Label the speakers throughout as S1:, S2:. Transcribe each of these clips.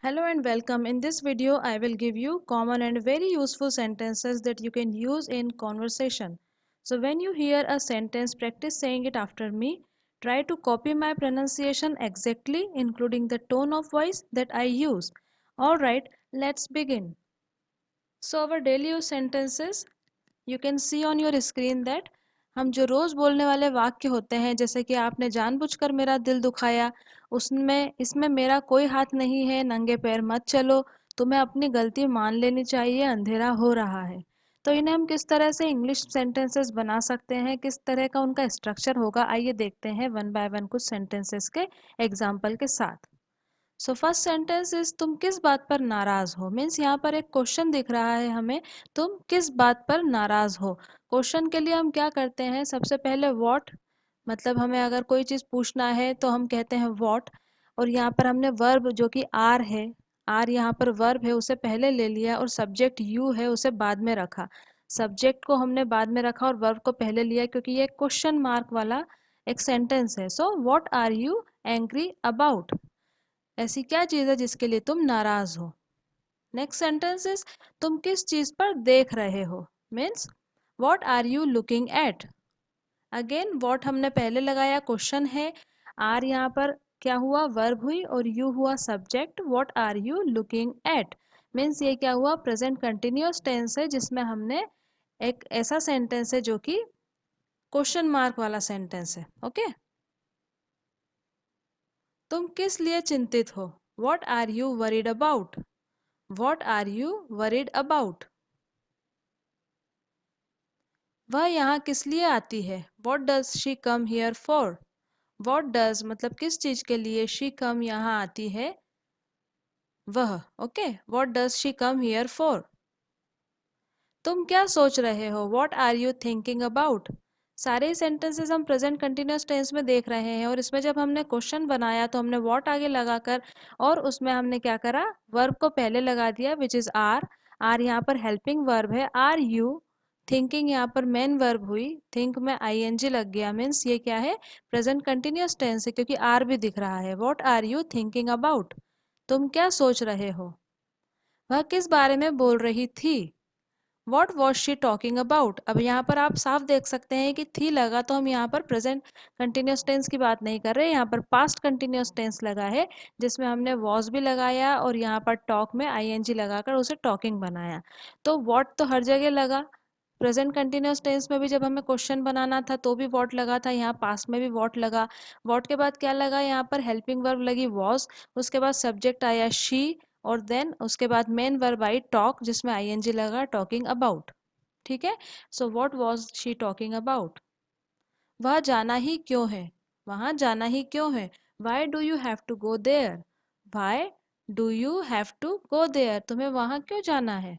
S1: Hello and welcome. In this video, I will give you common and very useful sentences that you can use in conversation. So when you hear a sentence, practice saying it after me. Try to copy my pronunciation exactly, including the tone of voice that I use. Alright, let's begin. So our daily use sentences, you can see on your screen that हम जो रोज़ बोलने वाले वाक्य होते हैं, जैसे कि आपने जानबूझकर मेरा दिल दुखाया, उसमें इसमें मेरा कोई हाथ नहीं है, नंगे पैर मत चलो, तुम्हें अपनी गलती मान लेनी चाहिए, अंधेरा हो रहा है। तो इन्हें हम किस तरह से इंग्लिश सेंटेंसेस बना सकते हैं, किस तरह का उनका स्ट्रक्चर होगा, आइए देखते हैं वन बाय वन कुछ सेंटेंसेस के एग्जाम्पल के साथ। सो फर्स्ट सेंटेंस इज तुम किस बात पर नाराज हो, मीन्स यहाँ पर एक क्वेश्चन दिख रहा है हमें, तुम किस बात पर नाराज हो। क्वेश्चन के लिए हम क्या करते हैं, सबसे पहले व्हाट, मतलब हमें अगर कोई चीज़ पूछना है तो हम कहते हैं व्हाट, और यहाँ पर हमने वर्ब जो कि आर है, आर यहाँ पर वर्ब है उसे पहले ले लिया, और सब्जेक्ट यू है उसे बाद में रखा। सब्जेक्ट को हमने बाद में रखा और वर्ब को पहले लिया क्योंकि ये क्वेश्चन मार्क वाला एक सेंटेंस है। So what are you angry about, ऐसी क्या चीज़ है जिसके लिए तुम नाराज हो। नेक्स्ट सेंटेंस इज तुम किस चीज पर देख रहे हो, means what are you looking at. Again what हमने पहले लगाया, क्वेश्चन है, आर यहाँ पर क्या हुआ, वर्ब हुई, और यू हुआ subject. What are you looking at means ये क्या हुआ, प्रेजेंट कंटिन्यूअस टेंस है जिसमें हमने एक ऐसा सेंटेंस है जो कि क्वेश्चन मार्क वाला सेंटेंस है। ओके, तुम किस लिए चिंतित हो, what are you worried about. What are you worried about? वह यहाँ किस लिए आती है, What does she come here for? What does मतलब किस चीज के लिए, she come यहाँ आती है, वह। Okay, What does she come here for? तुम क्या सोच रहे हो, What are you thinking about? सारे ही सेंटेंसेस हम प्रेजेंट कंटिन्यूअस टेंस में देख रहे हैं, और इसमें जब हमने क्वेश्चन बनाया तो हमने व्हाट आगे लगाकर, और उसमें हमने क्या करा, वर्ब को पहले लगा दिया विच इज आर। आर यहाँ पर हेल्पिंग वर्ब है, आर यू। थिंकिंग यहाँ पर मेन वर्ब हुई, थिंक में आईएनजी लग गया, मीन्स ये क्या है, प्रेजेंट कंटिन्यूअस टेंस है क्योंकि आर भी दिख रहा है। What are you thinking about, तुम क्या सोच रहे हो। वह किस बारे में बोल रही थी, what was she talking about. अब यहाँ पर आप साफ देख सकते हैं कि थी लगा तो हम यहाँ पर प्रेजेंट कंटिन्यूस टेंस की बात नहीं कर रहे, यहाँ पर पास्ट कंटिन्यूस टेंस लगा है जिसमें हमने वॉज भी लगाया और यहाँ पर टॉक में आईएनजी लगाकर उसे टॉकिंग बनाया। तो वॉट तो हर जगह लगा, प्रेजेंट कंटिन्यूस टेंस में भी जब हमें क्वेश्चन बनाना था तो भी वॉट लगा था, यहाँ पास्ट में भी वॉट लगा। वॉट के बाद क्या लगा, यहाँ पर हेल्पिंग वर्ब लगी वॉज, उसके बाद सब्जेक्ट आया शी, और देन उसके बाद मेन वर्ब आई टॉक जिसमें आईएनजी लगा, टॉकिंग अबाउट। ठीक है, so what was she talking about. वह जाना ही क्यों है, वहां जाना ही क्यों है, why do you have to go there. Why do you have to go there, तुम्हें वहां क्यों जाना है।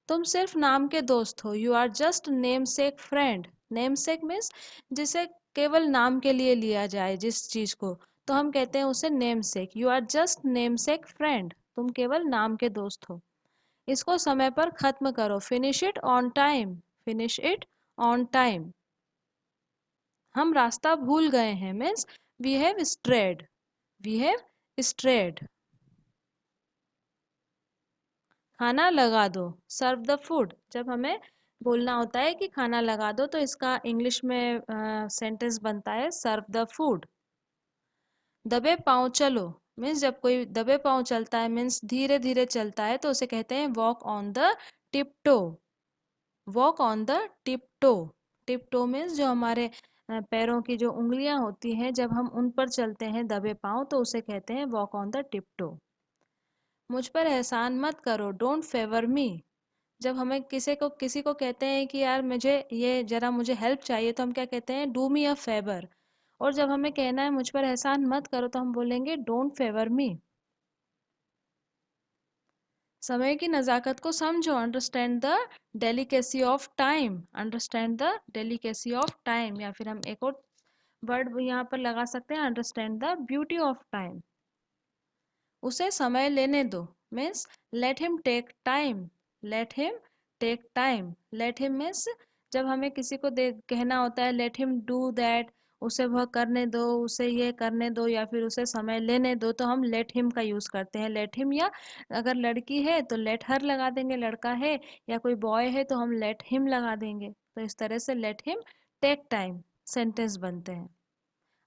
S1: तुम सिर्फ नाम के दोस्त हो, you are just namesake friend. Namesake means जिसे केवल नाम के लिए लिया जाए जिस चीज को, तो हम कहते हैं उसे namesake. You are just namesake friend, तुम केवल नाम के दोस्त हो। इसको समय पर खत्म करो, finish it on time. Finish it on time. हम रास्ता भूल गए हैं means we have strayed. We have strayed. खाना लगा दो, सर्व द फूड। जब हमें बोलना होता है कि खाना लगा दो तो इसका इंग्लिश में सेंटेंस बनता है सर्व द फूड। दबे पाँव चलो मीन्स जब कोई दबे पाँव चलता है मीन्स धीरे धीरे चलता है तो उसे कहते हैं walk on the tiptoe. Walk on the tiptoe. Tiptoe means जो हमारे पैरों की जो उंगलियां होती हैं जब हम उन पर चलते हैं दबे पाँव तो उसे कहते हैं walk on the tiptoe. मुझ पर एहसान मत करो, डोंट फेवर मी। जब हमें किसी को कहते हैं कि यार मुझे ये जरा मुझे हेल्प चाहिए तो हम क्या कहते हैं, डू मी अ फेवर। और जब हमें कहना है मुझ पर एहसान मत करो तो हम बोलेंगे डोंट फेवर मी। समय की नज़ाकत को समझो, understand the delicacy of time. Understand the delicacy of time, या फिर हम एक और वर्ड यहाँ पर लगा सकते हैं, understand the beauty of time. उसे समय लेने दो means let him take time. Let him take time. Let him means जब हमें किसी को कहना होता है लेट हिम डू दैट, उसे वह करने दो, उसे ये करने दो या फिर उसे समय लेने दो, तो हम लेट हिम का यूज करते हैं। लेट हिम, या अगर लड़की है तो लेट हर लगा देंगे, लड़का है या कोई बॉय है तो हम लेट हिम लगा देंगे। तो इस तरह से let him take time sentence बनते हैं।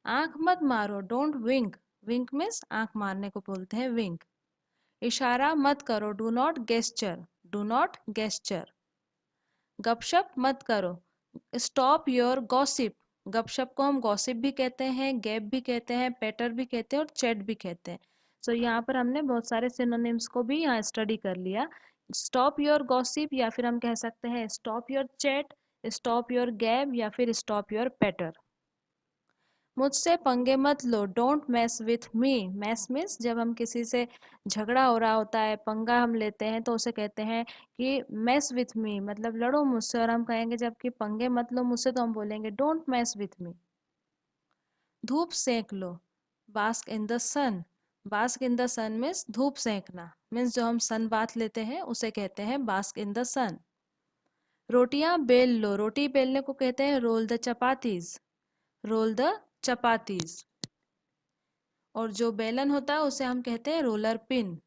S1: आंख मत मारो, डोंट विंक। विंक मीन्स आंख मारने को बोलते हैं विंक। इशारा मत करो, do not gesture. Do not gesture. गपशप मत करो, स्टॉप योर गॉसिप। गपशप को हम गॉसिप भी कहते हैं, गैप भी कहते हैं, पेटर भी कहते हैं और चैट भी कहते हैं। सो यहाँ पर हमने बहुत सारे सिनोनिम्स को भी यहाँ स्टडी कर लिया। स्टॉप योर गॉसिप, या फिर हम कह सकते हैं stop your chat, stop your gab, या फिर स्टॉप योर पेटर। मुझसे पंगे मत लो, don't mess with me. Mess means जब हम किसी से झगड़ा हो रहा होता है, पंगा हम लेते हैं, तो उसे कहते हैं कि मैस विथ मी, मतलब लड़ो मुझसे। और हम कहेंगे जब कि पंगे मत लो मुझसे, तो हम बोलेंगे डोंट मैस विथ मी। धूप सेक लो, bask in the sun. Bask in the sun means धूप सेकना, मीन्स जो हम सन बाथ लेते हैं उसे कहते हैं बास्क इन द सन। रोटियां बेल लो, रोटी बेलने को कहते हैं roll the chapatis. Roll the chapatis. और जो बेलन होता है उसे हम कहते हैं रोलर पिन।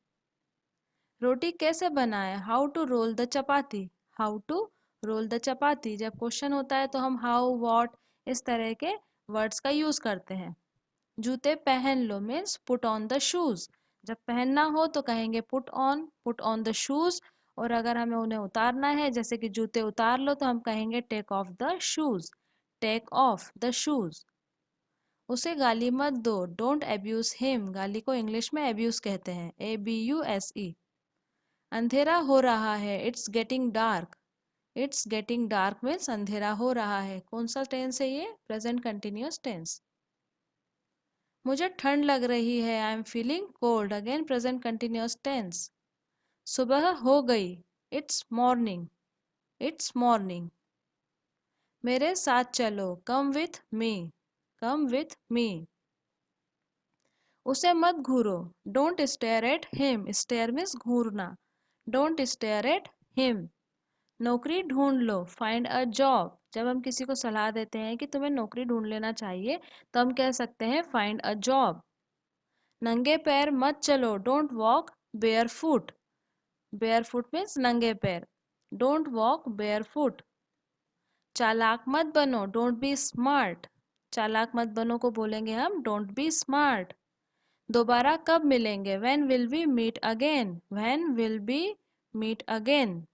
S1: रोटी कैसे बनाए, how to roll the chapati. How to roll the chapati. जब क्वेश्चन होता है तो हम हाउ, व्हाट, इस तरह के वर्ड्स का यूज करते हैं। जूते पहन लो means put on the shoes. जब पहनना हो तो कहेंगे पुट ऑन द शूज। और अगर हमें उन्हें उतारना है, जैसे कि जूते उतार लो, तो हम कहेंगे take off the shoes. Take off the shoes. उसे गाली मत दो, डोंट एब्यूज हिम। गाली को इंग्लिश में एब्यूज कहते हैं, ABUSE। अंधेरा हो रहा है, it's getting dark. It's getting dark means अंधेरा हो रहा है। कौन सा टेंस है ये, प्रेजेंट कंटिन्यूअस टेंस। मुझे ठंड लग रही है, I am feeling cold, again present continuous tense. सुबह हो गई, इट्स मॉर्निंग। It's morning. मेरे साथ चलो, come with me. Come with me. उसे मत घूरो, don't stare at him. Stare means घूरना, डोंट स्टेयर एट हिम। नौकरी ढूंढ लो, फाइंड अ जॉब। जब हम किसी को सलाह देते हैं कि तुम्हें नौकरी ढूंढ लेना चाहिए, तो हम कह सकते हैं फाइंड अ जॉब। नंगे पैर मत चलो, don't walk bear foot. Bear foot means नंगे पैर, डोंट वॉक बेयर फुट। चालाक मत बनो, डोंट बी स्मार्ट। चालाक मत बनो को बोलेंगे हम डोंट बी स्मार्ट। दोबारा कब मिलेंगे, when will we meet again. When will be meet again.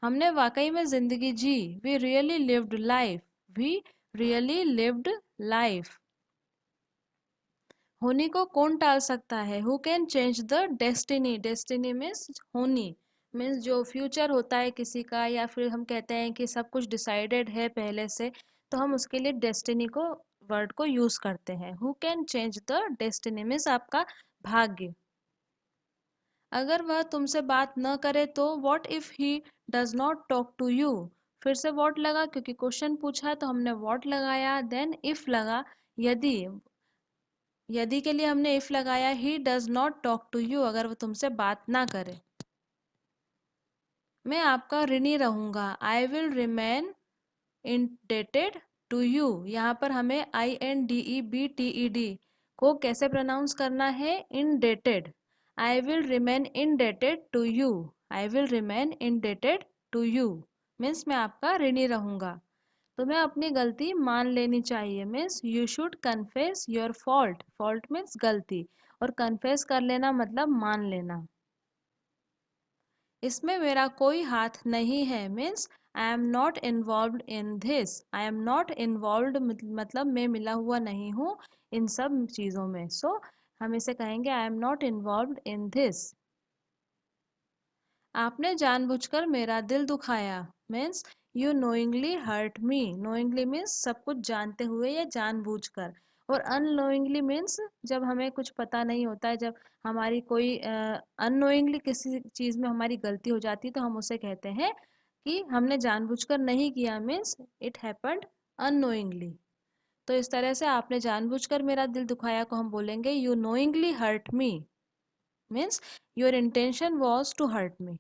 S1: हमने वाकई में जिंदगी जी, we really lived life. We really lived life. होनी को कौन टाल सकता है, who can change the destiny. Destiny means होनी, मीन्स जो फ्यूचर होता है किसी का, या फिर हम कहते हैं कि सब कुछ डिसाइडेड है पहले से, तो हम उसके लिए डेस्टिनी को वर्ड को यूज करते हैं। Who can change the destiny means आपका भाग्य। अगर वह तुमसे बात न करे तो, what if he does not talk to you. फिर से वॉट लगा क्योंकि क्वेश्चन पूछा, तो हमने वॉट लगाया, देन इफ लगा, यदि। यदि के लिए हमने इफ लगाया, he does not talk to you, अगर वो तुमसे बात ना करे। मैं आपका ऋणी रहूंगा, I will remain indebted to you. यहाँ पर हमें INDEBTED को कैसे प्रोनाउंस करना है, indebted. I will remain indebted to you. I will remain indebted to you means मैं आपका ऋणी रहूंगा। तुम्हें अपनी गलती मान लेनी चाहिए means you should confess your fault. Fault means गलती, और कन्फेस कर लेना मतलब मान लेना। इसमें मेरा कोई हाथ नहीं है means I am not involved in this. I am not involved मतलब मैं मिला हुआ नहीं हूँ इन सब चीज़ों में। सो हम इसे कहेंगे I am not involved in this. आपने जानबूझकर मेरा दिल दुखाया means you knowingly hurt me. Knowingly means सब कुछ जानते हुए या जानबूझकर, और अननोइंगली मीन्स जब हमें कुछ पता नहीं होता है, जब हमारी कोई अननोइंगली किसी चीज़ में हमारी गलती हो जाती है, तो हम उसे कहते हैं कि हमने जानबूझकर नहीं किया मीन्स इट हैपेंड अननोइंगली। तो इस तरह से आपने जानबूझकर मेरा दिल दुखाया को हम बोलेंगे you knowingly hurt me means your intention was to hurt me.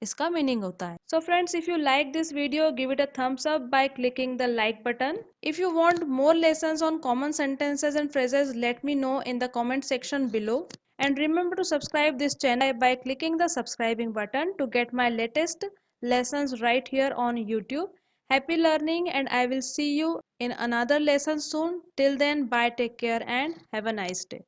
S1: इसका मीनिंग होता है. So friends, if you like this video, give it a thumbs up by clicking the like button. If you want more lessons on common sentences and phrases, let me know in the comment section below. And remember to subscribe this channel by clicking the subscribing button to get my latest lessons right here on YouTube. Happy learning, and I will see you in another lesson soon. Till then, bye, take care, and have a nice day.